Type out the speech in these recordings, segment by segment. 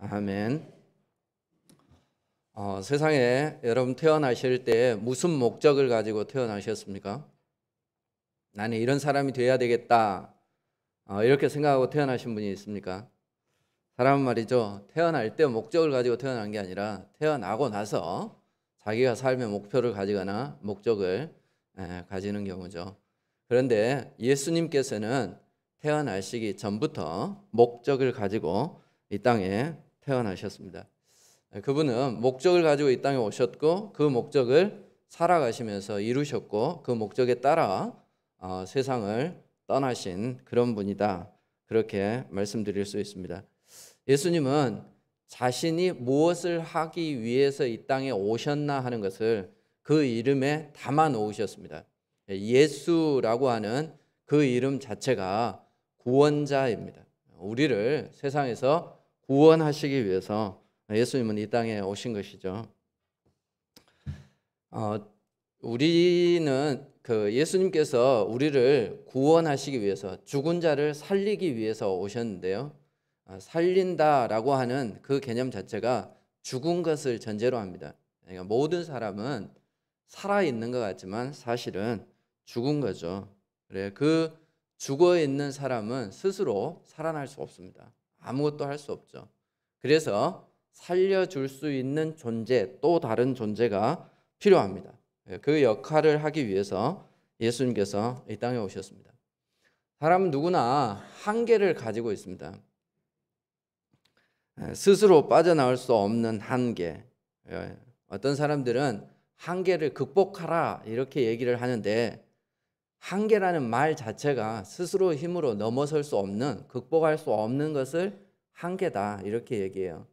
아멘. 세상에 여러분 태어나실 때 무슨 목적을 가지고 태어나셨습니까? 나는 이런 사람이 돼야 되겠다, 이렇게 생각하고 태어나신 분이 있습니까? 사람은 말이죠, 태어날 때 목적을 가지고 태어난 게 아니라 태어나고 나서 자기가 삶의 목표를 가지거나 목적을 가지는 경우죠. 그런데 예수님께서는 태어나시기 전부터 목적을 가지고 이 땅에 태어나셨습니다. 그분은 목적을 가지고 이 땅에 오셨고 그 목적을 살아가시면서 이루셨고 그 목적에 따라 세상을 떠나신 그런 분이다, 그렇게 말씀드릴 수 있습니다. 예수님은 자신이 무엇을 하기 위해서 이 땅에 오셨나 하는 것을 그 이름에 담아 놓으셨습니다. 예수라고 하는 그 이름 자체가 구원자입니다. 우리를 세상에서 구원하시기 위해서 예수님은 이 땅에 오신 것이죠. 우리는 예수님께서 우리를 구원하시기 위해서, 죽은 자를 살리기 위해서 오셨는데요. 살린다라고 하는 그 개념 자체가 죽은 것을 전제로 합니다. 그러니까 모든 사람은 살아 있는 것 같지만 사실은 죽은 거죠. 그래, 그 죽어 있는 사람은 스스로 살아날 수 없습니다. 아무것도 할 수 없죠. 그래서 살려줄 수 있는 존재, 또 다른 존재가 필요합니다. 그 역할을 하기 위해서 예수님께서 이 땅에 오셨습니다. 사람은 누구나 한계를 가지고 있습니다. 스스로 빠져나올 수 없는 한계. 어떤 사람들은 한계를 극복하라 이렇게 얘기를 하는데, 한계라는 말 자체가 스스로 힘으로 넘어설 수 없는, 극복할 수 없는 것을 한계다 이렇게 얘기해요.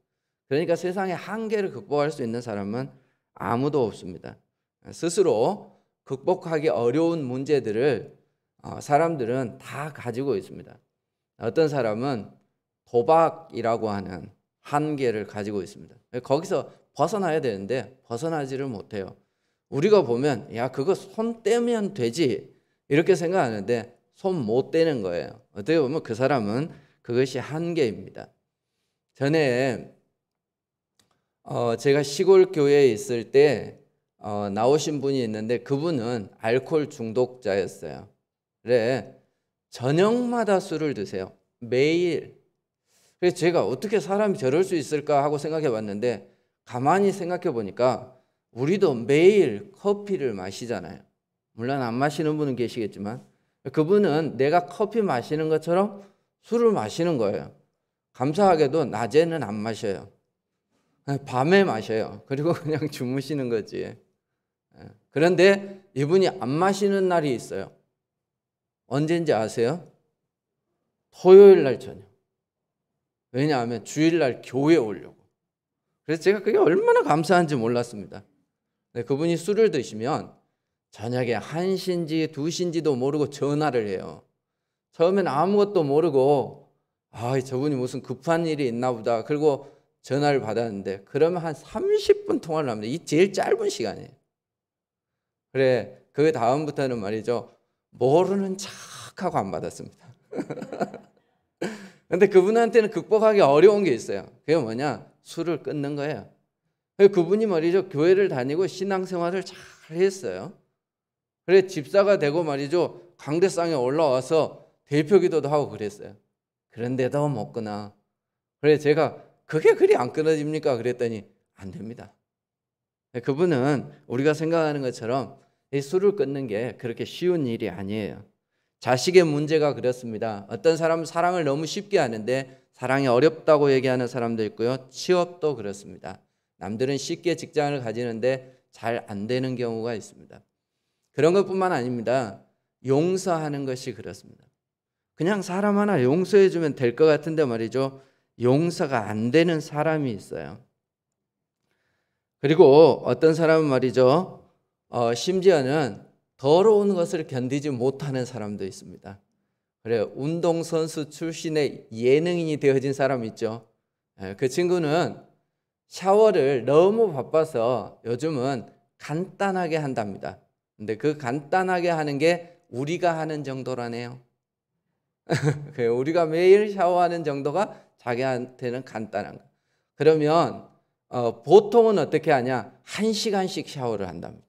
그러니까 세상에 한계를 극복할 수 있는 사람은 아무도 없습니다. 스스로 극복하기 어려운 문제들을 사람들은 다 가지고 있습니다. 어떤 사람은 도박이라고 하는 한계를 가지고 있습니다. 거기서 벗어나야 되는데 벗어나지를 못해요. 우리가 보면 야, 그거 손 떼면 되지 이렇게 생각하는데 손 못 떼는 거예요. 어떻게 보면 그 사람은 그것이 한계입니다. 전에 제가 시골 교회에 있을 때 나오신 분이 있는데 그분은 알코올 중독자였어요. 그래, 저녁마다 술을 드세요. 매일. 그래서 제가 어떻게 사람이 저럴 수 있을까 하고 생각해 봤는데, 가만히 생각해 보니까 우리도 매일 커피를 마시잖아요. 물론 안 마시는 분은 계시겠지만 그분은 내가 커피 마시는 것처럼 술을 마시는 거예요. 감사하게도 낮에는 안 마셔요. 밤에 마셔요. 그리고 그냥 주무시는 거지. 그런데 이분이 안 마시는 날이 있어요. 언제인지 아세요? 토요일 날 저녁. 왜냐하면 주일날 교회에 오려고. 그래서 제가 그게 얼마나 감사한지 몰랐습니다. 그분이 술을 드시면 저녁에 1시인지 2시인지도 모르고 전화를 해요. 처음엔 아무것도 모르고 저분이 무슨 급한 일이 있나 보다. 그리고 전화를 받았는데 그러면 한 30분 통화를 합니다. 이 제일 짧은 시간이에요. 그래, 그 다음부터는 말이죠, 모르는 척하고 안 받았습니다. 근데 그분한테는 극복하기 어려운 게 있어요. 그게 뭐냐? 술을 끊는 거예요. 그분이 말이죠, 교회를 다니고 신앙생활을 잘 했어요. 그래, 집사가 되고 말이죠, 강대상에 올라와서 대표기도도 하고 그랬어요. 그런데도 못 끊어. 그래, 제가 그게 그리 안 끊어집니까? 그랬더니 안 됩니다. 그분은 우리가 생각하는 것처럼 이 술을 끊는 게 그렇게 쉬운 일이 아니에요. 자식의 문제가 그렇습니다. 어떤 사람은 사랑을 너무 쉽게 하는데 사랑이 어렵다고 얘기하는 사람도 있고요. 취업도 그렇습니다. 남들은 쉽게 직장을 가지는데 잘 안 되는 경우가 있습니다. 그런 것뿐만 아닙니다. 용서하는 것이 그렇습니다. 그냥 사람 하나 용서해 주면 될 것 같은데 말이죠, 용서가 안 되는 사람이 있어요. 그리고 어떤 사람은 말이죠, 심지어는 더러운 것을 견디지 못하는 사람도 있습니다. 그래, 운동선수 출신의 예능인이 되어진 사람 있죠. 그 친구는 샤워를 너무 바빠서 요즘은 간단하게 한답니다. 근데 그 간단하게 하는 게 우리가 하는 정도라네요. 우리가 매일 샤워하는 정도가 자기한테는 간단한 거. 그러면 보통은 어떻게 하냐? 1시간씩 샤워를 한답니다.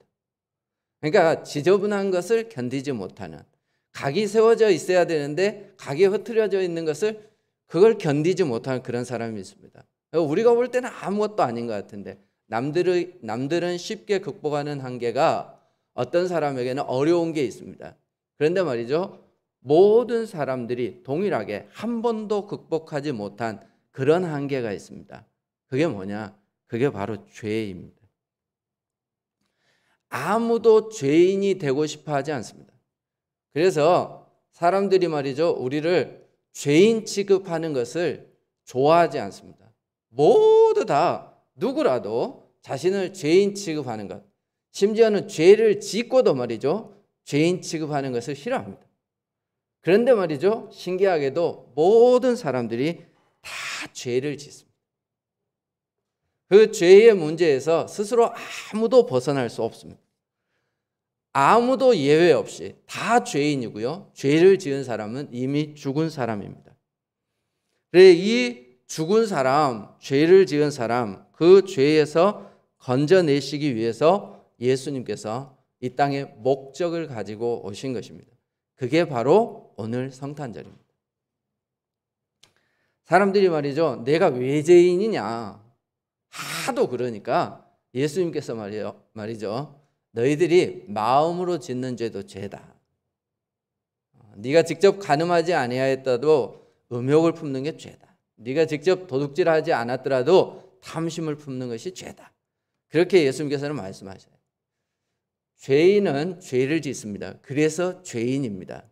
그러니까 지저분한 것을 견디지 못하는, 각이 세워져 있어야 되는데 각이 흐트러져 있는 것을 그걸 견디지 못하는 그런 사람이 있습니다. 우리가 볼 때는 아무것도 아닌 것 같은데 남들은 쉽게 극복하는 한계가 어떤 사람에게는 어려운 게 있습니다. 그런데 말이죠, 모든 사람들이 동일하게 한 번도 극복하지 못한 그런 한계가 있습니다. 그게 뭐냐? 그게 바로 죄입니다. 아무도 죄인이 되고 싶어 하지 않습니다. 그래서 사람들이 말이죠, 우리를 죄인 취급하는 것을 좋아하지 않습니다. 모두 다 누구라도 자신을 죄인 취급하는 것, 심지어는 죄를 짓고도 말이죠, 죄인 취급하는 것을 싫어합니다. 그런데 말이죠, 신기하게도 모든 사람들이 다 죄를 짓습니다. 그 죄의 문제에서 스스로 아무도 벗어날 수 없습니다. 아무도 예외 없이 다 죄인이고요. 죄를 지은 사람은 이미 죽은 사람입니다. 그래서 이 죽은 사람, 죄를 지은 사람, 그 죄에서 건져내시기 위해서 예수님께서 이 땅에 목적을 가지고 오신 것입니다. 그게 바로 오늘 성탄절입니다. 사람들이 말이죠, 내가 왜 죄인이냐 하도 그러니까 예수님께서 말이죠, 너희들이 마음으로 짓는 죄도 죄다. 네가 직접 간음하지 아니하였다도 음욕을 품는 게 죄다. 네가 직접 도둑질하지 않았더라도 탐심을 품는 것이 죄다. 그렇게 예수님께서는 말씀하셔요. 죄인은 죄를 짓습니다. 그래서 죄인입니다.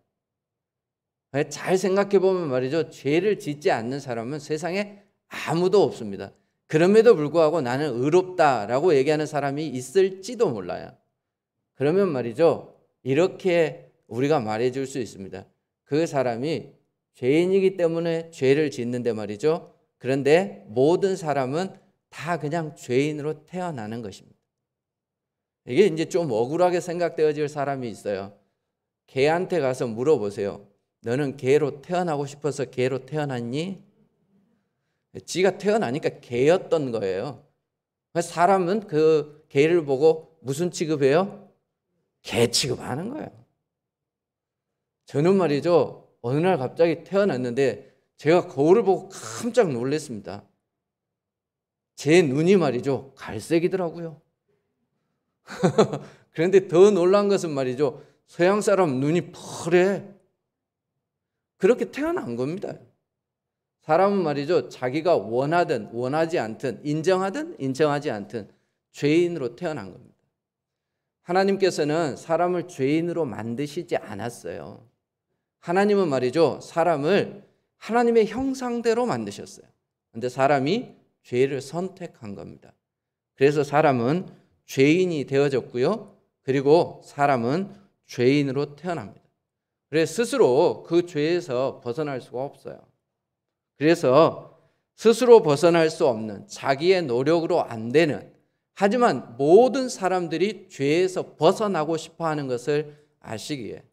잘 생각해 보면 말이죠, 죄를 짓지 않는 사람은 세상에 아무도 없습니다. 그럼에도 불구하고 나는 의롭다라고 얘기하는 사람이 있을지도 몰라요. 그러면 말이죠, 이렇게 우리가 말해줄 수 있습니다. 그 사람이 죄인이기 때문에 죄를 짓는데 말이죠, 그런데 모든 사람은 다 그냥 죄인으로 태어나는 것입니다. 이게 이제 좀 억울하게 생각되어질 사람이 있어요. 개한테 가서 물어보세요. 너는 개로 태어나고 싶어서 개로 태어났니? 지가 태어나니까 개였던 거예요. 사람은 그 개를 보고 무슨 취급해요? 개 취급하는 거예요. 저는 말이죠, 어느 날 갑자기 태어났는데 제가 거울을 보고 깜짝 놀랐습니다. 제 눈이 말이죠, 갈색이더라고요. 그런데 더 놀란 것은 말이죠, 서양 사람 눈이 펄해. 그렇게 태어난 겁니다. 사람은 말이죠, 자기가 원하든 원하지 않든 인정하든 인정하지 않든 죄인으로 태어난 겁니다. 하나님께서는 사람을 죄인으로 만드시지 않았어요. 하나님은 말이죠, 사람을 하나님의 형상대로 만드셨어요. 그런데 사람이 죄를 선택한 겁니다. 그래서 사람은 죄인이 되어졌고요. 그리고 사람은 죄인으로 태어납니다. 그래서 스스로 그 죄에서 벗어날 수가 없어요. 그래서 스스로 벗어날 수 없는, 자기의 노력으로 안 되는, 하지만 모든 사람들이 죄에서 벗어나고 싶어하는 것을 아시기에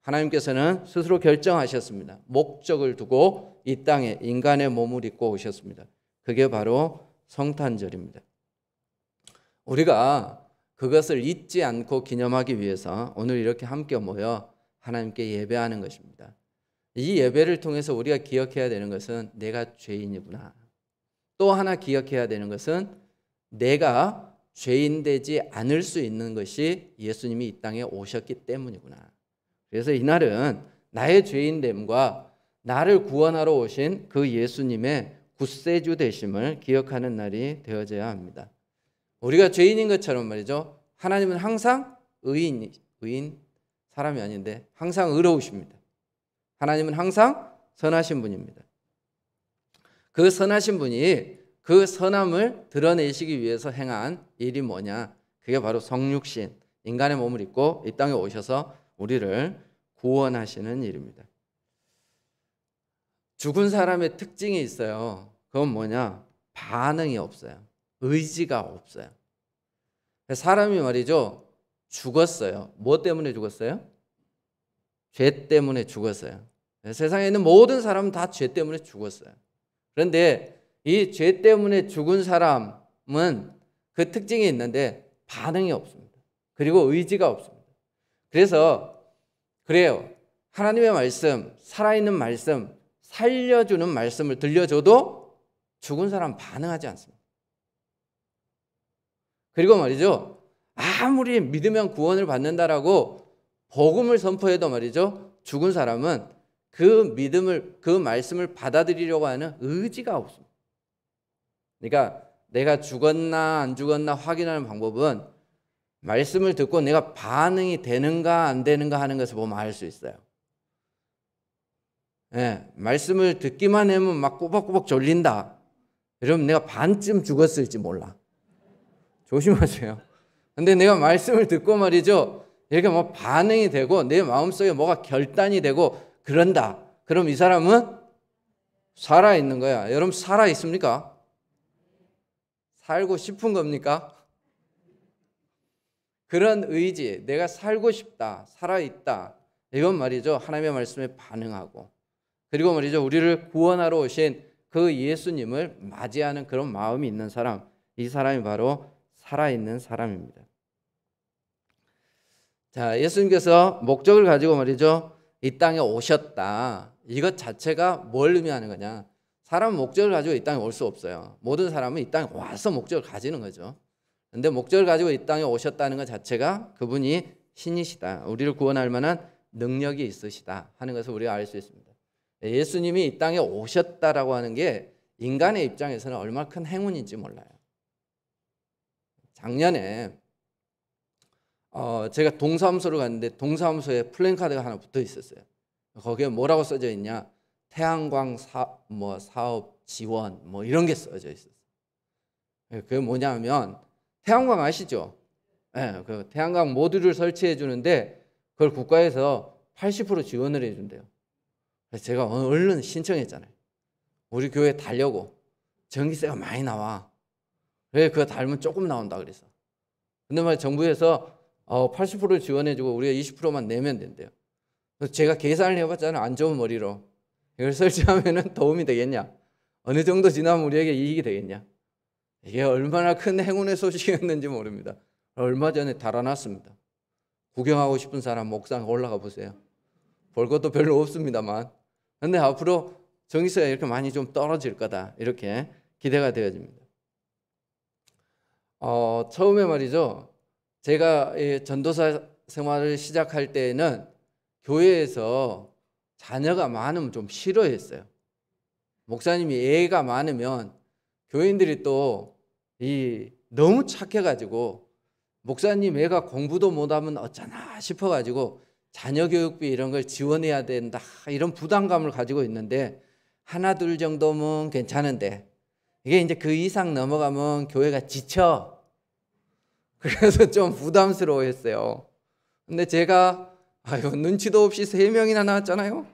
하나님께서는 스스로 결정하셨습니다. 목적을 두고 이 땅에 인간의 몸을 입고 오셨습니다. 그게 바로 성탄절입니다. 우리가 그것을 잊지 않고 기념하기 위해서 오늘 이렇게 함께 모여 하나님께 예배하는 것입니다. 이 예배를 통해서 우리가 기억해야 되는 것은 내가 죄인이구나. 또 하나 기억해야 되는 것은 내가 죄인 되지 않을 수 있는 것이 예수님이 이 땅에 오셨기 때문이구나. 그래서 이날은 나의 죄인됨과 나를 구원하러 오신 그 예수님의 구세주 되심을 기억하는 날이 되어져야 합니다. 우리가 죄인인 것처럼 말이죠, 하나님은 항상 의인 사람이 아닌데 항상 의로우십니다. 하나님은 항상 선하신 분입니다. 그 선하신 분이 그 선함을 드러내시기 위해서 행한 일이 뭐냐? 그게 바로 성육신, 인간의 몸을 입고 이 땅에 오셔서 우리를 구원하시는 일입니다. 죽은 사람의 특징이 있어요. 그건 뭐냐? 반응이 없어요. 의지가 없어요. 사람이 말이죠, 죽었어요. 뭐 때문에 죽었어요? 죄 때문에 죽었어요. 세상에 있는 모든 사람은 다 죄 때문에 죽었어요. 그런데 이 죄 때문에 죽은 사람은 그 특징이 있는데 반응이 없습니다. 그리고 의지가 없습니다. 그래서 그래요. 하나님의 말씀, 살아있는 말씀, 살려주는 말씀을 들려줘도 죽은 사람 반응하지 않습니다. 그리고 말이죠, 아무리 믿으면 구원을 받는다라고 복음을 선포해도 말이죠, 죽은 사람은 그 믿음을, 그 말씀을 받아들이려고 하는 의지가 없습니다. 그러니까 내가 죽었나 안 죽었나 확인하는 방법은 말씀을 듣고 내가 반응이 되는가 안 되는가 하는 것을 보면 알 수 있어요. 예, 말씀을 듣기만 하면 막 꼬박꼬박 졸린다. 이러면 내가 반쯤 죽었을지 몰라. 조심하세요. 근데 내가 말씀을 듣고 말이죠, 이렇게 뭐 반응이 되고 내 마음속에 뭐가 결단이 되고 그런다. 그럼 이 사람은 살아있는 거야. 여러분 살아있습니까? 살고 싶은 겁니까? 그런 의지, 내가 살고 싶다, 살아있다, 이건 말이죠, 하나님의 말씀에 반응하고, 그리고 말이죠, 우리를 구원하러 오신 그 예수님을 맞이하는 그런 마음이 있는 사람, 이 사람이 바로 살아있는 사람입니다. 자, 예수님께서 목적을 가지고 말이죠, 이 땅에 오셨다. 이것 자체가 뭘 의미하는 거냐? 사람은 목적을 가지고 이 땅에 올 수 없어요. 모든 사람은 이 땅에 와서 목적을 가지는 거죠. 그런데 목적을 가지고 이 땅에 오셨다는 것 자체가 그분이 신이시다, 우리를 구원할 만한 능력이 있으시다 하는 것을 우리가 알 수 있습니다. 예수님이 이 땅에 오셨다라고 하는 게 인간의 입장에서는 얼마나 큰 행운인지 몰라요. 작년에 제가 동사무소를 갔는데 동사무소에 플랜카드가 하나 붙어 있었어요. 거기에 뭐라고 써져 있냐? 태양광 사업 지원 뭐 이런 게 써져 있었어요. 그게 뭐냐면 태양광 아시죠? 네, 그 태양광 모듈을 설치해 주는데 그걸 국가에서 80% 지원을 해준대요. 그래서 제가 얼른 신청했잖아요. 우리 교회 달려고. 전기세가 많이 나와. 왜 그거 달면 조금 나온다 그래서. 근데 말이야, 정부에서 80% 지원해주고 우리가 20%만 내면 된대요. 그래서 제가 계산을 해봤잖아요. 안 좋은 머리로. 이걸 설치하면 도움이 되겠냐? 어느 정도 지나면 우리에게 이익이 되겠냐? 이게 얼마나 큰 행운의 소식이었는지 모릅니다. 얼마 전에 달아났습니다. 구경하고 싶은 사람 옥상 올라가 보세요. 볼 것도 별로 없습니다만. 그런데 앞으로 전기세가 이렇게 많이 좀 떨어질 거다, 이렇게 기대가 되어집니다. 처음에 말이죠, 제가 전도사 생활을 시작할 때에는 교회에서 자녀가 많으면 좀 싫어했어요. 목사님이 애가 많으면 교인들이 또 너무 착해가지고 목사님 애가 공부도 못하면 어쩌나 싶어가지고 자녀 교육비 이런 걸 지원해야 된다, 이런 부담감을 가지고 있는데 하나 둘 정도면 괜찮은데 이게 이제 그 이상 넘어가면 교회가 지쳐. 그래서 좀 부담스러워했어요. 근데 제가 눈치도 없이 3명이나 낳았잖아요.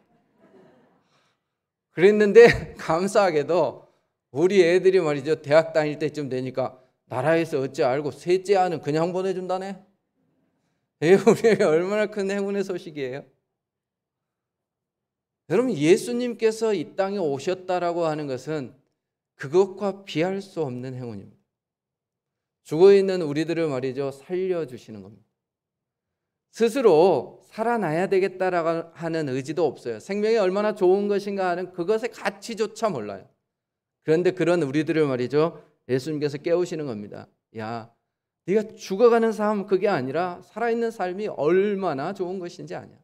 그랬는데 감사하게도 우리 애들이 말이죠, 대학 다닐 때쯤 되니까 나라에서 어찌 알고 셋째 아는 그냥 보내준다네. 우리에게 얼마나 큰 행운의 소식이에요. 여러분, 예수님께서 이 땅에 오셨다라고 하는 것은 그것과 비할 수 없는 행운입니다. 죽어있는 우리들을 말이죠, 살려주시는 겁니다. 스스로 살아나야 되겠다라고 하는 의지도 없어요. 생명이 얼마나 좋은 것인가 하는 그것의 가치조차 몰라요. 그런데 그런 우리들을 말이죠, 예수님께서 깨우시는 겁니다. 야, 네가 죽어가는 삶, 그게 아니라 살아있는 삶이 얼마나 좋은 것인지 아냐.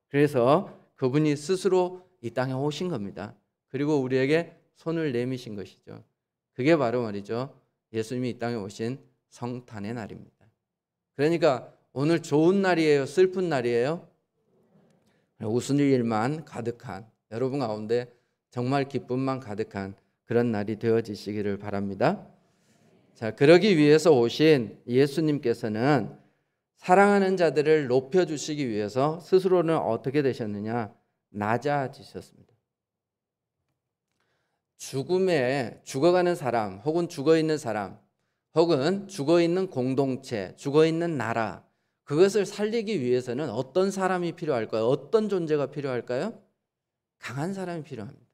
그래서 그분이 스스로 이 땅에 오신 겁니다. 그리고 우리에게 손을 내미신 것이죠. 그게 바로 말이죠, 예수님이 이 땅에 오신 성탄의 날입니다. 그러니까 오늘 좋은 날이에요, 슬픈 날이에요? 웃을 일만 가득한, 여러분 가운데 정말 기쁨만 가득한 그런 날이 되어지시기를 바랍니다. 자, 그러기 위해서 오신 예수님께서는 사랑하는 자들을 높여주시기 위해서 스스로는 어떻게 되셨느냐? 낮아지셨습니다. 죽음에 죽어가는 사람, 혹은 죽어있는 사람, 혹은 죽어있는 공동체, 죽어있는 나라, 그것을 살리기 위해서는 어떤 사람이 필요할까요? 어떤 존재가 필요할까요? 강한 사람이 필요합니다.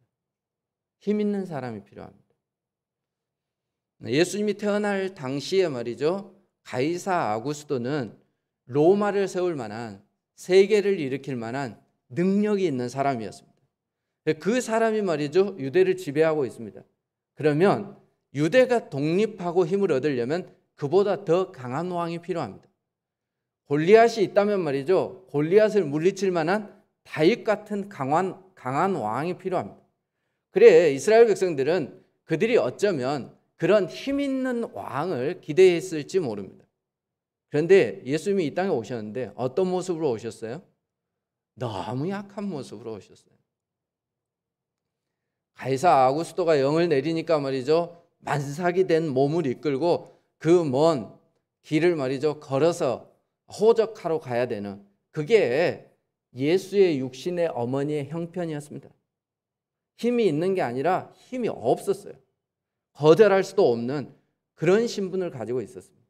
힘 있는 사람이 필요합니다. 예수님이 태어날 당시에 말이죠. 가이사 아구스도는 로마를 세울 만한, 세계를 일으킬 만한 능력이 있는 사람이었습니다. 그 사람이 말이죠. 유대를 지배하고 있습니다. 그러면 유대가 독립하고 힘을 얻으려면 그보다 더 강한 왕이 필요합니다. 골리앗이 있다면 말이죠. 골리앗을 물리칠 만한 다윗 같은 강한 왕이 필요합니다. 그래 이스라엘 백성들은 그들이 어쩌면 그런 힘 있는 왕을 기대했을지 모릅니다. 그런데 예수님이 이 땅에 오셨는데 어떤 모습으로 오셨어요? 너무 약한 모습으로 오셨어요. 가이사 아구스토가 영을 내리니까 말이죠. 만삭이 된 몸을 이끌고 그 먼 길을 말이죠. 걸어서 호적하러 가야 되는, 그게 예수의 육신의 어머니의 형편이었습니다. 힘이 있는 게 아니라 힘이 없었어요. 거절할 수도 없는 그런 신분을 가지고 있었습니다.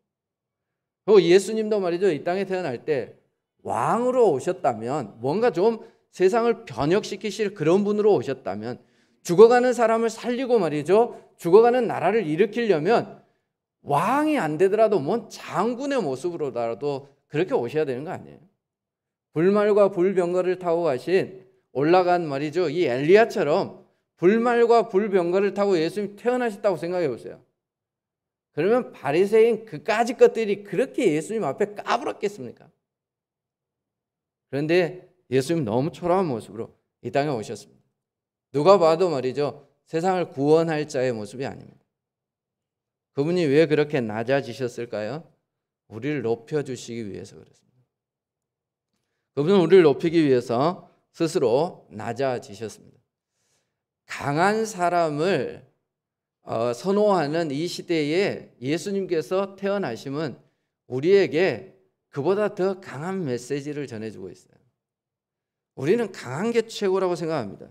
그리고 예수님도 말이죠. 이 땅에 태어날 때 왕으로 오셨다면, 뭔가 좀 세상을 변혁시키실 그런 분으로 오셨다면, 죽어가는 사람을 살리고 말이죠. 죽어가는 나라를 일으키려면 왕이 안 되더라도 뭔 장군의 모습으로라도 그렇게 오셔야 되는 거 아니에요? 불말과 불병거를 타고 가신, 올라간 말이죠. 이 엘리야처럼 불말과 불병거를 타고 예수님이 태어나셨다고 생각해 보세요. 그러면 바리새인 그까짓 것들이 그렇게 예수님 앞에 까불었겠습니까? 그런데 예수님 너무 초라한 모습으로 이 땅에 오셨습니다. 누가 봐도 말이죠. 세상을 구원할 자의 모습이 아닙니다. 그분이 왜 그렇게 낮아지셨을까요? 우리를 높여주시기 위해서 그렇습니다. 그분은 우리를 높이기 위해서 스스로 낮아지셨습니다. 강한 사람을 선호하는 이 시대에 예수님께서 태어나심은 우리에게 그보다 더 강한 메시지를 전해주고 있어요. 우리는 강한 게 최고라고 생각합니다.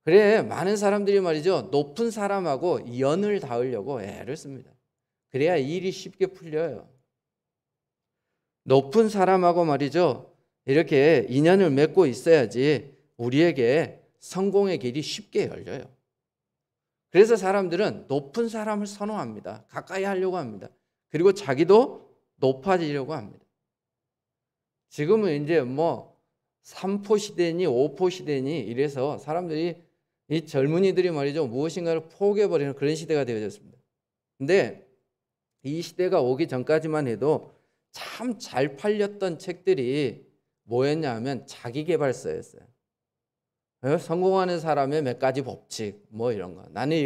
그래 많은 사람들이 말이죠. 높은 사람하고 연을 닿으려고 애를 씁니다. 그래야 일이 쉽게 풀려요. 높은 사람하고 말이죠. 이렇게 인연을 맺고 있어야지 우리에게 성공의 길이 쉽게 열려요. 그래서 사람들은 높은 사람을 선호합니다. 가까이 하려고 합니다. 그리고 자기도 높아지려고 합니다. 지금은 이제 뭐 3포 시대니 5포 시대니 이래서 사람들이, 이 젊은이들이 말이죠. 무엇인가를 포기해버리는 그런 시대가 되어졌습니다. 근데 이 시대가 오기 전까지만 해도 참 잘 팔렸던 책들이 뭐였냐 하면 자기계발서였어요. 성공하는 사람의 몇 가지 법칙 뭐 이런 거, 나는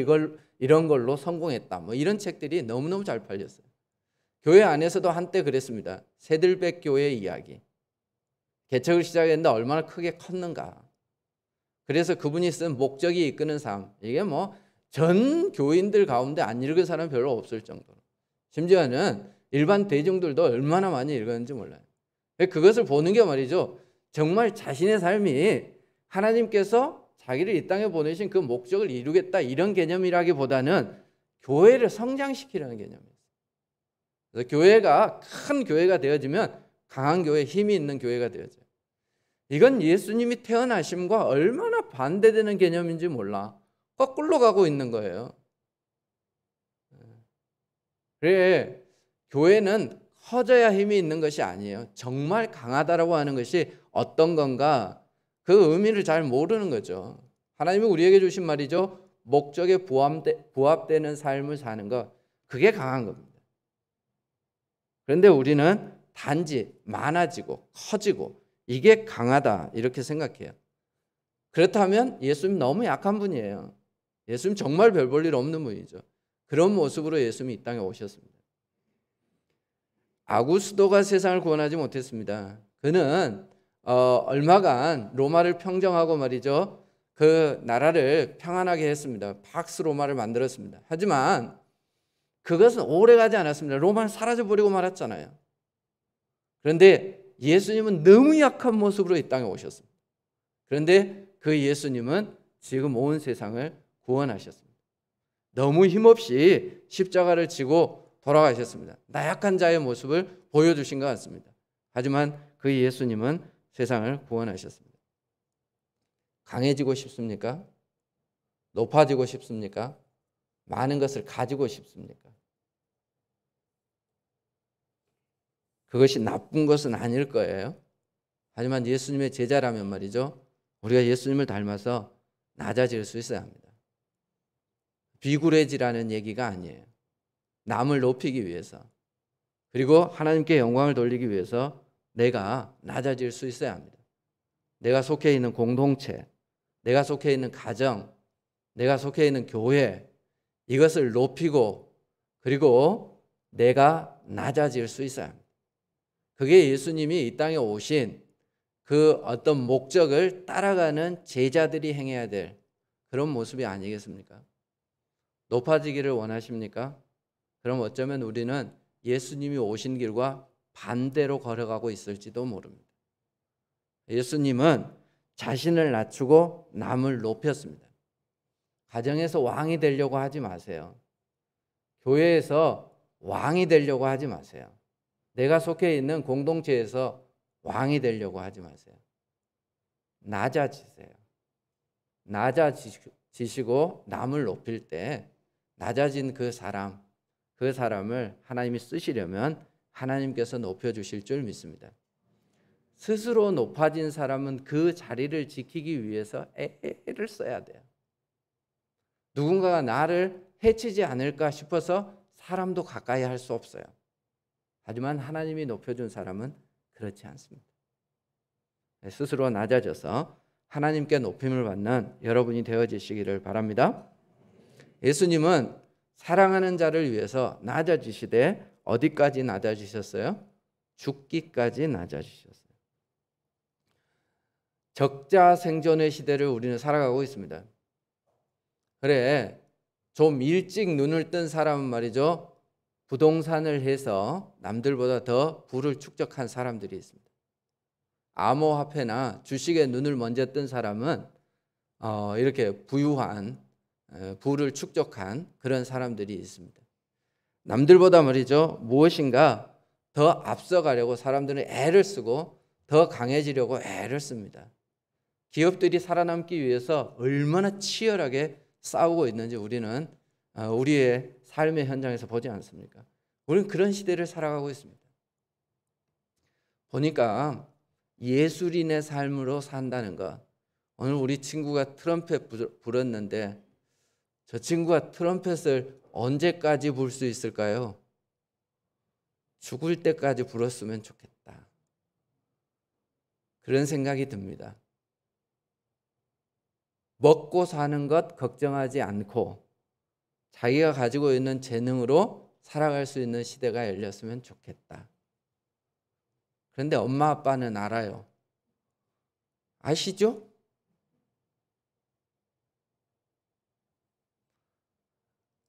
이런 걸로 성공했다 뭐 이런 책들이 너무너무 잘 팔렸어요. 교회 안에서도 한때 그랬습니다. 새들백 교회 이야기, 개척을 시작했는데 얼마나 크게 컸는가. 그래서 그분이 쓴 목적이 이끄는 삶, 이게 뭐 전 교인들 가운데 안 읽은 사람이 별로 없을 정도로, 심지어는 일반 대중들도 얼마나 많이 읽었는지 몰라요. 그것을 보는 게 말이죠. 정말 자신의 삶이 하나님께서 자기를 이 땅에 보내신 그 목적을 이루겠다 이런 개념이라기보다는 교회를 성장시키려는 개념이었어요. 그래서 교회가 큰 교회가 되어지면 강한 교회, 힘이 있는 교회가 되어져요. 이건 예수님이 태어나심과 얼마나 반대되는 개념인지 몰라. 거꾸로 가고 있는 거예요. 그래, 교회는 커져야 힘이 있는 것이 아니에요. 정말 강하다라고 하는 것이 어떤 건가, 그 의미를 잘 모르는 거죠. 하나님이 우리에게 주신 말이죠. 목적에 부합되는 삶을 사는 것, 그게 강한 겁니다. 그런데 우리는 단지 많아지고 커지고 이게 강하다 이렇게 생각해요. 그렇다면 예수님 너무 약한 분이에요. 예수님 정말 별 볼 일 없는 분이죠. 그런 모습으로 예수님이 이 땅에 오셨습니다. 아구스도가 세상을 구원하지 못했습니다. 그는 얼마간 로마를 평정하고 말이죠. 그 나라를 평안하게 했습니다. 팍스 로마를 만들었습니다. 하지만 그것은 오래가지 않았습니다. 로마는 사라져버리고 말았잖아요. 그런데 예수님은 너무 약한 모습으로 이 땅에 오셨습니다. 그런데 그 예수님은 지금 온 세상을 구원하셨습니다. 너무 힘없이 십자가를 지고 돌아가셨습니다. 나약한 자의 모습을 보여주신 것 같습니다. 하지만 그 예수님은 세상을 구원하셨습니다. 강해지고 싶습니까? 높아지고 싶습니까? 많은 것을 가지고 싶습니까? 그것이 나쁜 것은 아닐 거예요. 하지만 예수님의 제자라면 말이죠. 우리가 예수님을 닮아서 낮아질 수 있어야 합니다. 비굴해지라는 얘기가 아니에요. 남을 높이기 위해서, 그리고 하나님께 영광을 돌리기 위해서 내가 낮아질 수 있어야 합니다. 내가 속해 있는 공동체, 내가 속해 있는 가정, 내가 속해 있는 교회, 이것을 높이고 그리고 내가 낮아질 수 있어야 합니다. 그게 예수님이 이 땅에 오신 그 어떤 목적을 따라가는 제자들이 행해야 될 그런 모습이 아니겠습니까? 높아지기를 원하십니까? 그럼 어쩌면 우리는 예수님이 오신 길과 반대로 걸어가고 있을지도 모릅니다. 예수님은 자신을 낮추고 남을 높였습니다. 가정에서 왕이 되려고 하지 마세요. 교회에서 왕이 되려고 하지 마세요. 내가 속해 있는 공동체에서 왕이 되려고 하지 마세요. 낮아지세요. 낮아지시고 남을 높일 때 낮아진 그 사람을 하나님이 쓰시려면 하나님께서 높여주실 줄 믿습니다. 스스로 높아진 사람은 그 자리를 지키기 위해서 애를 써야 돼요. 누군가가 나를 해치지 않을까 싶어서 사람도 가까이 할 수 없어요. 하지만 하나님이 높여준 사람은 그렇지 않습니다. 스스로 낮아져서 하나님께 높임을 받는 여러분이 되어지시기를 바랍니다. 예수님은 사랑하는 자를 위해서 낮아지시되 어디까지 낮아지셨어요? 죽기까지 낮아지셨어요. 적자 생존의 시대를 우리는 살아가고 있습니다. 그래, 좀 일찍 눈을 뜬 사람은 말이죠, 부동산을 해서 남들보다 더 부를 축적한 사람들이 있습니다. 암호화폐나 주식에 눈을 먼저 뜬 사람은 이렇게 부유한 부를 축적한 그런 사람들이 있습니다. 남들보다 말이죠, 무엇인가 더 앞서가려고 사람들은 애를 쓰고 더 강해지려고 애를 씁니다. 기업들이 살아남기 위해서 얼마나 치열하게 싸우고 있는지 우리는 우리의 삶의 현장에서 보지 않습니까? 우리는 그런 시대를 살아가고 있습니다. 보니까 예술인의 삶으로 산다는 것, 오늘 우리 친구가 트럼펫 불었는데 저 친구가 트럼펫을 언제까지 불 수 있을까요? 죽을 때까지 불었으면 좋겠다. 그런 생각이 듭니다. 먹고 사는 것 걱정하지 않고 자기가 가지고 있는 재능으로 살아갈 수 있는 시대가 열렸으면 좋겠다. 그런데 엄마 아빠는 알아요. 아시죠?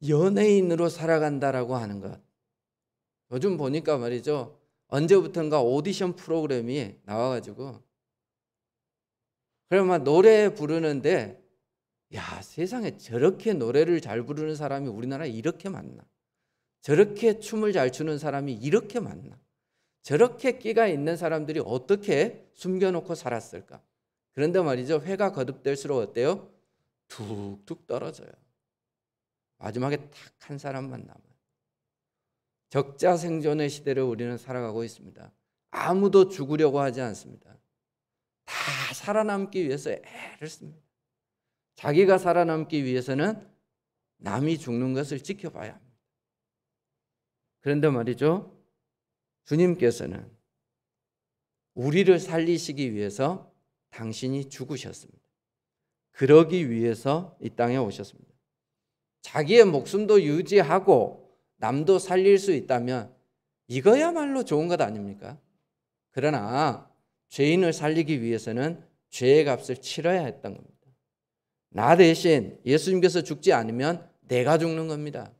연예인으로 살아간다라고 하는 것. 요즘 보니까 말이죠, 언제부턴가 오디션 프로그램이 나와가지고 그러면 노래 부르는데, 야, 세상에 저렇게 노래를 잘 부르는 사람이 우리나라에 이렇게 많나? 저렇게 춤을 잘 추는 사람이 이렇게 많나? 저렇게 끼가 있는 사람들이 어떻게 숨겨놓고 살았을까? 그런데 말이죠, 회가 거듭될수록 어때요? 툭툭 떨어져요. 마지막에 딱 한 사람만 남아요. 적자 생존의 시대를 우리는 살아가고 있습니다. 아무도 죽으려고 하지 않습니다. 다 살아남기 위해서 애를 씁니다. 자기가 살아남기 위해서는 남이 죽는 것을 지켜봐야 합니다. 그런데 말이죠, 주님께서는 우리를 살리시기 위해서 당신이 죽으셨습니다. 그러기 위해서 이 땅에 오셨습니다. 자기의 목숨도 유지하고 남도 살릴 수 있다면 이거야말로 좋은 것 아닙니까? 그러나 죄인을 살리기 위해서는 죄의 값을 치러야 했던 겁니다. 나 대신 예수님께서 죽지 않으면 내가 죽는 겁니다.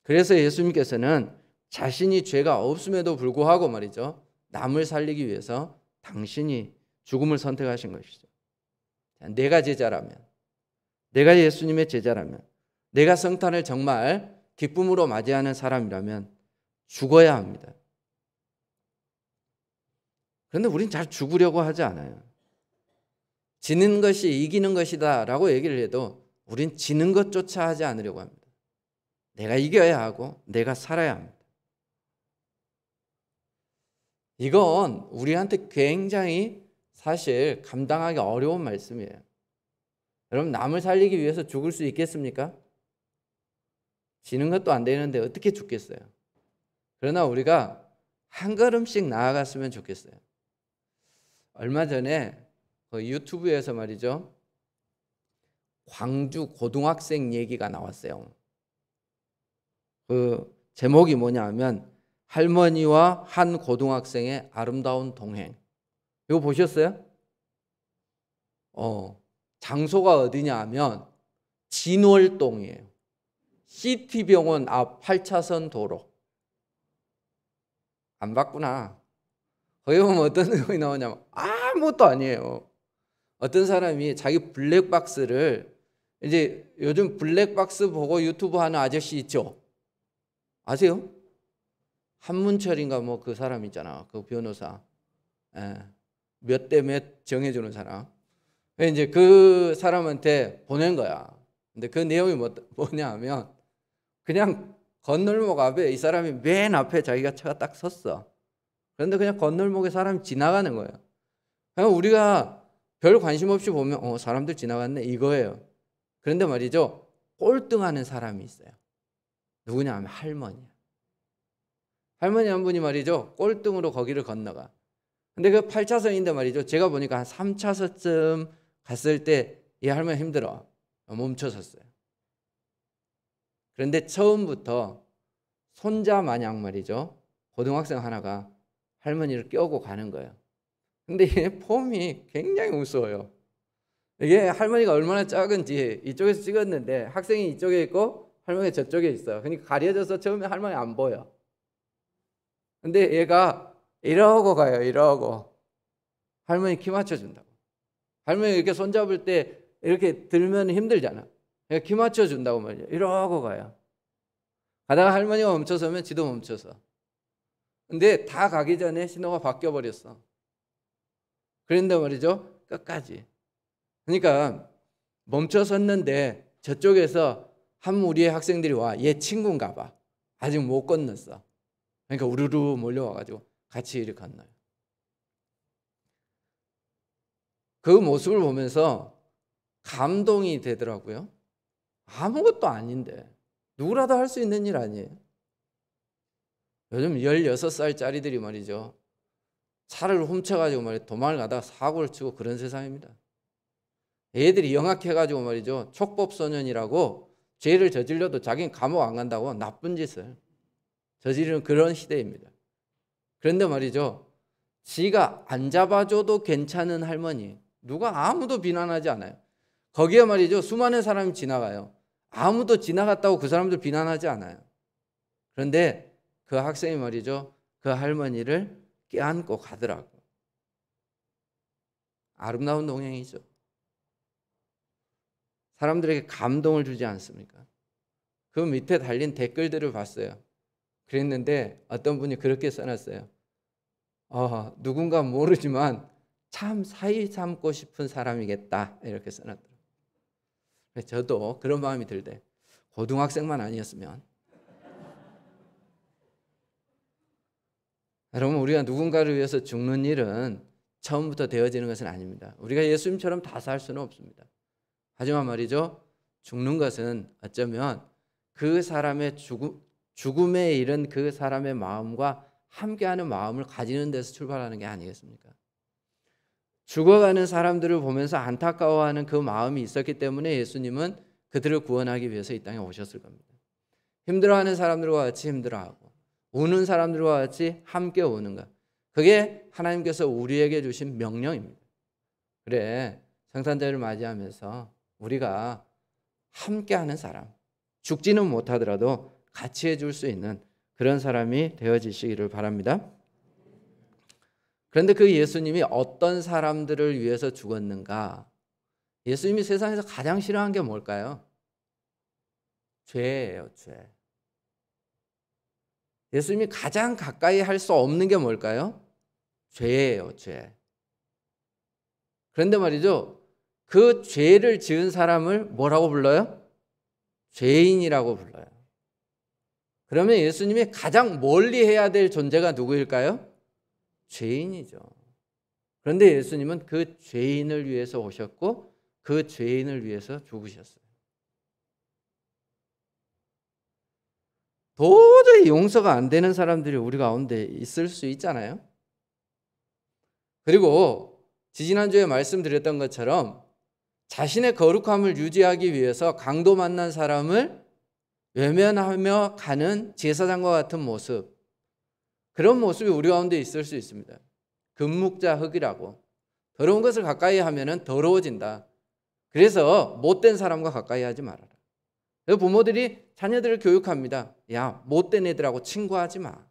그래서 예수님께서는 자신이 죄가 없음에도 불구하고 말이죠, 남을 살리기 위해서 당신이 죽음을 선택하신 것이죠. 내가 제자라면, 내가 예수님의 제자라면, 내가 성탄을 정말 기쁨으로 맞이하는 사람이라면 죽어야 합니다. 그런데 우린 잘 죽으려고 하지 않아요. 지는 것이 이기는 것이다 라고 얘기를 해도 우린 지는 것조차 하지 않으려고 합니다. 내가 이겨야 하고 내가 살아야 합니다. 이건 우리한테 굉장히 사실 감당하기 어려운 말씀이에요. 여러분, 남을 살리기 위해서 죽을 수 있겠습니까? 지는 것도 안 되는데 어떻게 죽겠어요? 그러나 우리가 한 걸음씩 나아갔으면 좋겠어요. 얼마 전에 유튜브에서 말이죠, 광주 고등학생 얘기가 나왔어요. 그 제목이 뭐냐 하면 할머니와 한 고등학생의 아름다운 동행. 이거 보셨어요? 장소가 어디냐 하면 진월동이에요. CT병원 앞 8차선 도로. 안 봤구나. 거기 보면 어떤 내용이 나오냐면 아무것도 아니에요. 어떤 사람이 자기 블랙박스를, 이제 요즘 블랙박스 보고 유튜브 하는 아저씨 있죠? 아세요? 한문철인가 뭐 그 사람 있잖아. 그 변호사. 몇 대 몇 정해주는 사람. 이제 그 사람한테 보낸 거야. 근데 그 내용이 뭐냐 하면 그냥 건널목 앞에 이 사람이 맨 앞에 자기가 차가 딱 섰어. 그런데 그냥 건널목에 사람이 지나가는 거예요. 그냥 우리가 별 관심 없이 보면 사람들 지나갔네 이거예요. 그런데 말이죠, 꼴등하는 사람이 있어요. 누구냐 하면 할머니야. 할머니 한 분이 말이죠, 꼴등으로 거기를 건너가. 근데 그 8차선인데 말이죠, 제가 보니까 한 3차선쯤 갔을 때 이 할머니 힘들어. 멈춰 섰어요. 그런데 처음부터 손자 마냥 말이죠, 고등학생 하나가 할머니를 껴고 가는 거예요. 근데 이 폼이 굉장히 우스워요. 이게 할머니가 얼마나 작은지 이쪽에서 찍었는데 학생이 이쪽에 있고 할머니가 저쪽에 있어요. 그러니까 가려져서 처음에 할머니 안 보여. 근데 얘가 이러고 가요. 이러고. 할머니 키 맞춰준다고. 할머니 이렇게 손잡을 때 이렇게 들면 힘들잖아. 키 맞춰준다고 말이야. 이러고 가요. 가다가 할머니가 멈춰서면 지도 멈춰서. 근데 다 가기 전에 신호가 바뀌어 버렸어. 그런데 말이죠, 끝까지. 그러니까 멈춰 섰는데 저쪽에서 한 무리의 학생들이 와. 얘 친구인가 봐. 아직 못 건넜어. 그러니까 우르르 몰려와가지고 같이 이렇게 건너요. 그 모습을 보면서 감동이 되더라고요. 아무것도 아닌데 누구라도 할 수 있는 일 아니에요. 요즘 16살짜리들이 말이죠, 차를 훔쳐가지고 말이죠, 도망을 가다가 사고를 치고 그런 세상입니다. 애들이 영악해가지고 말이죠, 촉법소년이라고 죄를 저질러도 자기는 감옥 안 간다고 나쁜 짓을 저지르는 그런 시대입니다. 그런데 말이죠, 지가 안 잡아줘도 괜찮은 할머니, 누가 아무도 비난하지 않아요. 거기에 말이죠, 수많은 사람이 지나가요. 아무도 지나갔다고 그 사람들 비난하지 않아요. 그런데 그 학생이 말이죠, 그 할머니를 껴안고 가더라고. 아름다운 동행이죠. 사람들에게 감동을 주지 않습니까? 그 밑에 달린 댓글들을 봤어요. 그랬는데 어떤 분이 그렇게 써놨어요. 누군가 모르지만 참 사이 삼고 싶은 사람이겠다, 이렇게 써놨더라고요. 저도 그런 마음이 들대. 고등학생만 아니었으면. 여러분, 우리가 누군가를 위해서 죽는 일은 처음부터 되어지는 것은 아닙니다. 우리가 예수님처럼 다 살 수는 없습니다. 하지만 말이죠, 죽는 것은 어쩌면 그 사람의 죽음에 이른 그 사람의 마음과 함께하는 마음을 가지는 데서 출발하는 게 아니겠습니까? 죽어가는 사람들을 보면서 안타까워하는 그 마음이 있었기 때문에 예수님은 그들을 구원하기 위해서 이 땅에 오셨을 겁니다. 힘들어하는 사람들과 같이 힘들어하고 우는 사람들과 같이 함께 우는 것, 그게 하나님께서 우리에게 주신 명령입니다. 그래, 성탄절을 맞이하면서 우리가 함께하는 사람, 죽지는 못하더라도 같이 해줄 수 있는 그런 사람이 되어지시기를 바랍니다. 그런데 그 예수님이 어떤 사람들을 위해서 죽었는가? 예수님이 세상에서 가장 싫어한 게 뭘까요? 죄예요, 죄. 예수님이 가장 가까이 할 수 없는 게 뭘까요? 죄예요, 죄. 그런데 말이죠, 그 죄를 지은 사람을 뭐라고 불러요? 죄인이라고 불러요. 그러면 예수님이 가장 멀리 해야 될 존재가 누구일까요? 죄인이죠. 그런데 예수님은 그 죄인을 위해서 오셨고 그 죄인을 위해서 죽으셨어요. 도저히 용서가 안 되는 사람들이 우리 가운데 있을 수 있잖아요. 그리고 지지난주에 말씀드렸던 것처럼 자신의 거룩함을 유지하기 위해서 강도 만난 사람을 외면하며 가는 제사장과 같은 모습, 그런 모습이 우리 가운데 있을 수 있습니다. 금묵자 흙이라고. 더러운 것을 가까이 하면 더러워진다. 그래서 못된 사람과 가까이 하지 말아라. 그래서 부모들이 자녀들을 교육합니다. 야, 못된 애들하고 친구하지 마.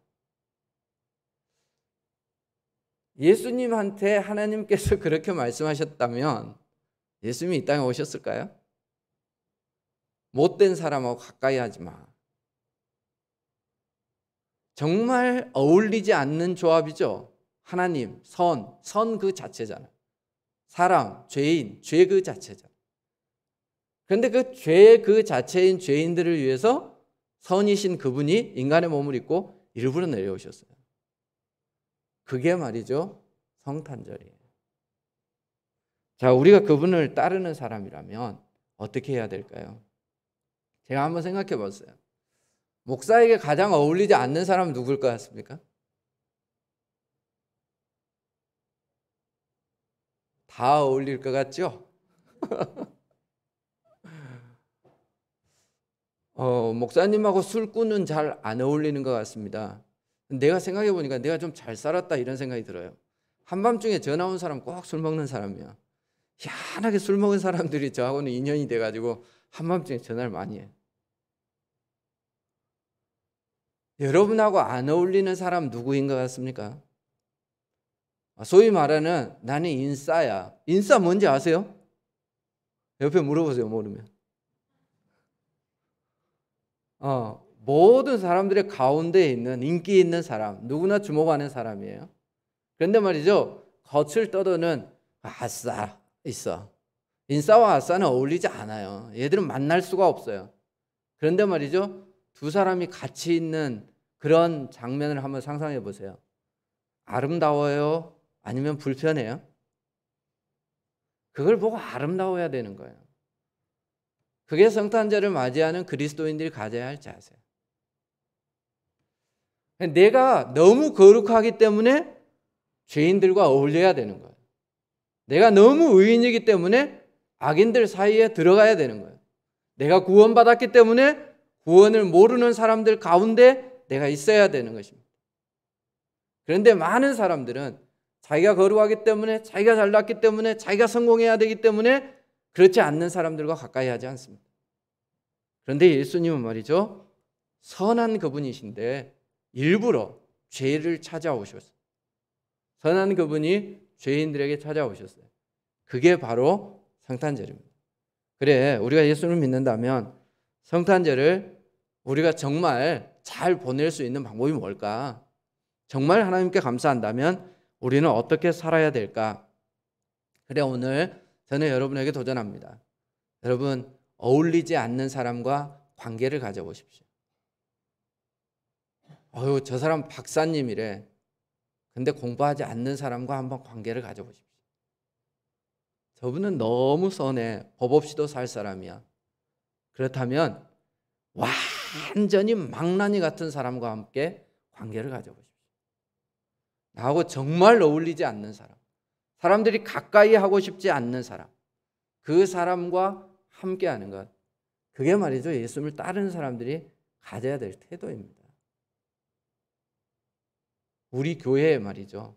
예수님한테 하나님께서 그렇게 말씀하셨다면 예수님이 이 땅에 오셨을까요? 못된 사람하고 가까이 하지 마. 정말 어울리지 않는 조합이죠. 하나님, 선 그 자체잖아요. 사람, 죄인, 죄 그 자체잖아요. 그런데 그 죄 그 자체인 죄인들을 위해서 선이신 그분이 인간의 몸을 입고 일부러 내려오셨어요. 그게 말이죠, 성탄절이에요. 자, 우리가 그분을 따르는 사람이라면 어떻게 해야 될까요? 제가 한번 생각해 봤어요. 목사에게 가장 어울리지 않는 사람은 누굴 것 같습니까? 다 어울릴 것 같죠? 목사님하고 술꾼은 잘 안 어울리는 것 같습니다. 내가 생각해 보니까 내가 좀 잘 살았다 이런 생각이 들어요. 한밤중에 전화 온 사람 꼭 술 먹는 사람이야. 희한하게 술 먹은 사람들이 저하고는 인연이 돼가지고 한밤중에 전화를 많이 해요. 여러분하고 안 어울리는 사람 누구인 것 같습니까? 소위 말하는 나는 인싸야. 인싸 뭔지 아세요? 옆에 물어보세요, 모르면. 모든 사람들의 가운데에 있는 인기 있는 사람, 누구나 주목하는 사람이에요. 그런데 말이죠, 겉을 떠도는 아싸 있어. 인싸와 아싸는 어울리지 않아요. 얘들은 만날 수가 없어요. 그런데 말이죠, 두 사람이 같이 있는 그런 장면을 한번 상상해 보세요. 아름다워요? 아니면 불편해요? 그걸 보고 아름다워야 되는 거예요. 그게 성탄절을 맞이하는 그리스도인들이 가져야 할 자세예요. 내가 너무 거룩하기 때문에 죄인들과 어울려야 되는 거예요. 내가 너무 의인이기 때문에 악인들 사이에 들어가야 되는 거예요. 내가 구원받았기 때문에 구원을 모르는 사람들 가운데 내가 있어야 되는 것입니다. 그런데 많은 사람들은 자기가 거룩하기 때문에, 자기가 잘났기 때문에, 자기가 성공해야 되기 때문에 그렇지 않는 사람들과 가까이 하지 않습니다. 그런데 예수님은 말이죠, 선한 그분이신데 일부러 죄를 찾아오셨어요. 선한 그분이 죄인들에게 찾아오셨어요. 그게 바로 성탄절입니다. 그래, 우리가 예수를 믿는다면 성탄절을 우리가 정말 잘 보낼 수 있는 방법이 뭘까? 정말 하나님께 감사한다면 우리는 어떻게 살아야 될까? 그래, 오늘 저는 여러분에게 도전합니다. 여러분, 어울리지 않는 사람과 관계를 가져보십시오. 저 사람 박사님이래. 근데 공부하지 않는 사람과 한번 관계를 가져보십시오. 저분은 너무 선해. 법 없이도 살 사람이야. 그렇다면 완전히 망나니 같은 사람과 함께 관계를 가져보십시오. 나하고 정말 어울리지 않는 사람, 사람들이 가까이 하고 싶지 않는 사람, 그 사람과 함께하는 것, 그게 말이죠, 예수님을 따르는 사람들이 가져야 될 태도입니다. 우리 교회에 말이죠,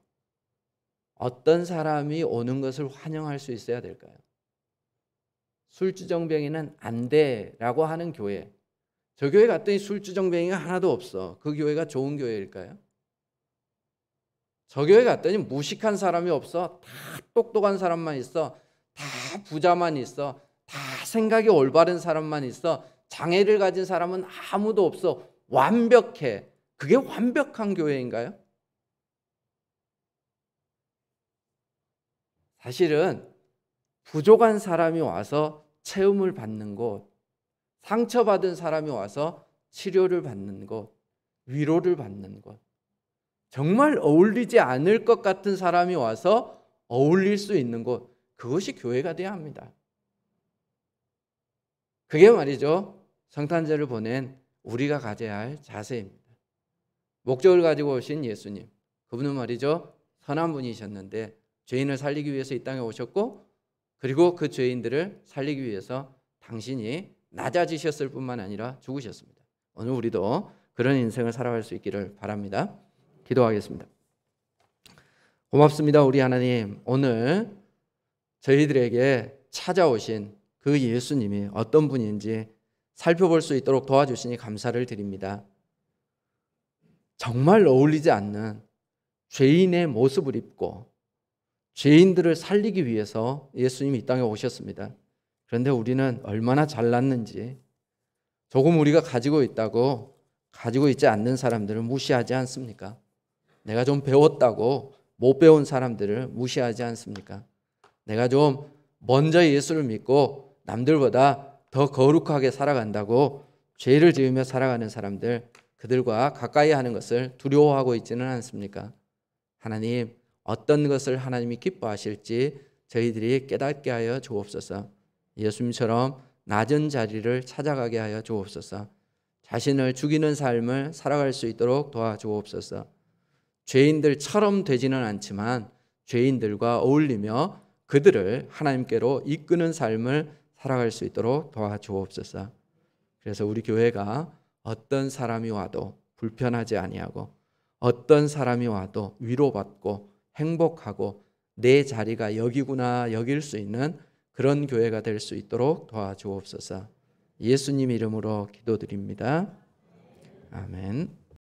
어떤 사람이 오는 것을 환영할 수 있어야 될까요? 술주정뱅이는 안 돼라고 하는 교회, 저 교회 갔더니 술주정뱅이가 하나도 없어. 그 교회가 좋은 교회일까요? 저 교회 갔더니 무식한 사람이 없어. 다 똑똑한 사람만 있어. 다 부자만 있어. 다 생각이 올바른 사람만 있어. 장애를 가진 사람은 아무도 없어. 완벽해. 그게 완벽한 교회인가요? 사실은 부족한 사람이 와서 체험을 받는 곳, 상처받은 사람이 와서 치료를 받는 곳, 위로를 받는 곳, 정말 어울리지 않을 것 같은 사람이 와서 어울릴 수 있는 곳, 그것이 교회가 되어야 합니다. 그게 말이죠, 성탄절을 보낸 우리가 가져야 할 자세입니다. 목적을 가지고 오신 예수님, 그분은 말이죠, 선한 분이셨는데 죄인을 살리기 위해서 이 땅에 오셨고, 그리고 그 죄인들을 살리기 위해서 당신이 낮아지셨을 뿐만 아니라 죽으셨습니다. 오늘 우리도 그런 인생을 살아갈 수 있기를 바랍니다. 기도하겠습니다. 고맙습니다, 우리 하나님. 오늘 저희들에게 찾아오신 그 예수님이 어떤 분인지 살펴볼 수 있도록 도와주시니 감사를 드립니다. 정말 어울리지 않는 죄인의 모습을 입고 죄인들을 살리기 위해서 예수님이 이 땅에 오셨습니다. 그런데 우리는 얼마나 잘났는지, 조금 우리가 가지고 있다고 가지고 있지 않는 사람들을 무시하지 않습니까? 내가 좀 배웠다고 못 배운 사람들을 무시하지 않습니까? 내가 좀 먼저 예수를 믿고 남들보다 더 거룩하게 살아간다고 죄를 지으며 살아가는 사람들, 그들과 가까이 하는 것을 두려워하고 있지는 않습니까? 하나님, 어떤 것을 하나님이 기뻐하실지 저희들이 깨닫게 하여 주옵소서. 예수님처럼 낮은 자리를 찾아가게 하여 주옵소서. 자신을 죽이는 삶을 살아갈 수 있도록 도와주옵소서. 죄인들처럼 되지는 않지만 죄인들과 어울리며 그들을 하나님께로 이끄는 삶을 살아갈 수 있도록 도와주옵소서. 그래서 우리 교회가 어떤 사람이 와도 불편하지 아니하고, 어떤 사람이 와도 위로받고 행복하고 내 자리가 여기구나 여길 수 있는 그런 교회가 될 수 있도록 도와주옵소서. 예수님 이름으로 기도드립니다. 아멘.